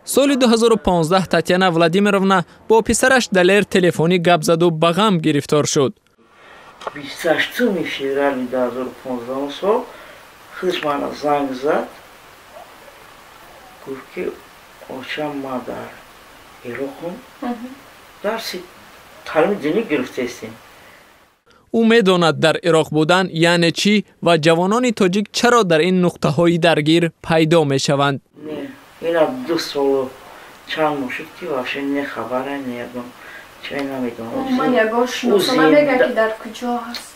соли 2015 Татьяна Владимировна бо писараш Далер телефонӣ гап заду ба ғам гирифтор шуд. 28 февраля 2015 сол худаш мана занг зад, гуфт ки очам ма дар Ироқум дарси таълими динӣ гирифтаистем. ӯ медонад дар Ироқ будан яъне чӣ ва ҷавонони тоҷик чаро дар ин нуқтаҳои даргир пайдо мешаванд. Ина 2 сол чанд моҳ шуд ки вообще не хабара, не ягон чай намедонам. Ман ягон шиноса намега ки дар куҷо ҳаст.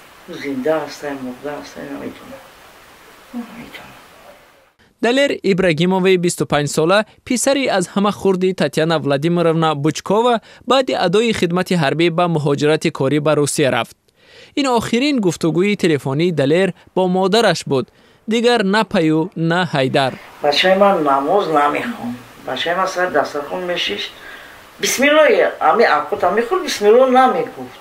Зинда ҳастай, мурда ҳастай намедонам. Далер Ибрагимоваи 25 сола писари аз ҳама хурди Татьяна Владимировна Бучкова баъди адои хидмати ҳарбӣ ба муҳоҷирати корӣ ба Русия рафт. ин охирин гуфтугӯи телефонии Далер бо модараш буд. Дигар на Паю, на Ҳайдар. Бачаи ман намоз намехонд. Бачаи ман сар дастархон мешишт. Бисмиллоҳи ами акута мехӯрд, бисмиллоҳ намегуфт.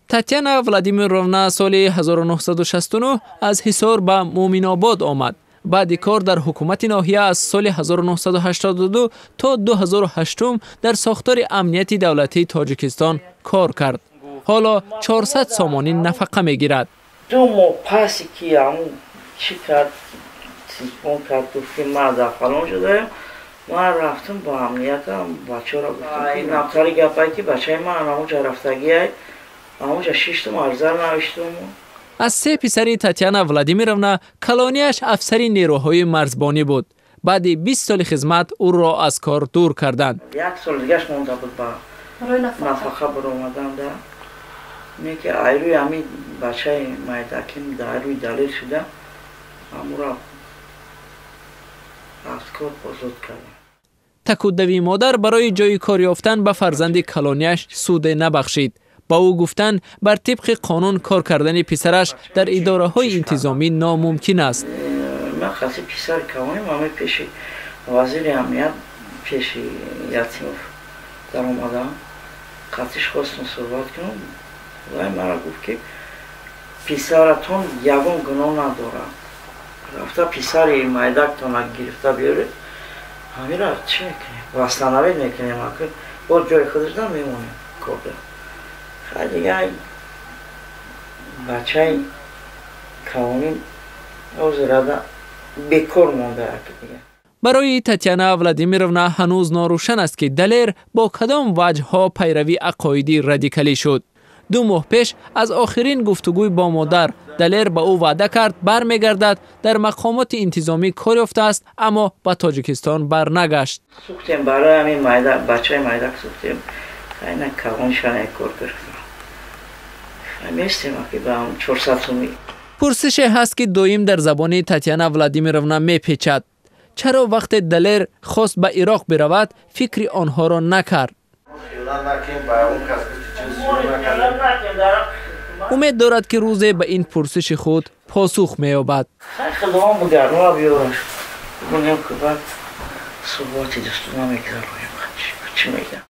Татьяна Владимировна соли 1969 аз Ҳисор ба Муъминобод омад. баъди кор дар ҳукумати ноҳия аз соли 1982 то 2008 дар сохтори амнияти давлатии Тоҷикистон кор кард. ҳоло 400 сомонӣ нафақа мегирад. 2 моҳ паси ки амун чӣ кард, телефон кард, гуфт ки ман дар фалон шудаям. Ман рафтам ба амниятам, бачаро гуфтам ки намтари гапае ки бачаи ман амуҷа рафтагиай, амуҷа шиштум арза навиштум. аз се писари Татьяна Владимировна калонияш афсари нерӯҳои марзбонӣ буд. баъди 20 соли хизмат ӯро аз кор дур карданд. 1 сол дигаш монда буд ба нафақа баромадан да. Меки айрӯи ами бачаи майдаким айрӯи Далер шуда, амура аз кор озод кардам. Такуддави модар барои ҷои кор ёфтан ба фарзанди калонияш суде набахшид. ба ӯ гуфтанд бар тибқи қонун кор кардани писараш дар идораҳои интизомӣ номумкин аст. Ман хаси писари калоним ами пеши вазири амният пеши Ятимов дар омадам. Қатиш хостам суҳбат кунам. Вай мара гуфт ки писаратон ягон гуноҳ надорад. Рафта писари майдактона гирифта биёред. Ҳамира чӣ мекунем? Вастанавед мекунем, аки бо ҷои худашдан мемонем корда. Хадигай бачаи калоним озирада бекор мондаак дига. барои Татьяна Владимировна ҳанӯз норӯшан аст ки Далер бо кадом ваҷҳҳо пайрави ақоиди радикалӣ шуд. 2 моҳ пеш аз охирин гуфтугӯи бо модар Далер ба ӯ ваъда кард бармегардад, дар мақомоти интизомӣ кор ёфтааст, аммо ба Тоҷикистон барнагашт. Сӯхтем барои ҳамин майдак, бачаи майдак сӯхтем. Айна калоншан кор гирифтам. Местем аки ба 400 сомӣ. пурсише ҳаст ки доим дар забони Татьяна Владимировна мепечад. чаро вақте Далер хост ба Ироқ биравад, фикри онҳоро накард? умед дорад ки рӯзе ба ин пурсиши худ посух меёбад. Худовон бугарма биёраш. Бунем ки бад суҳбати дасту намегзароям. Чӣ мегӯям?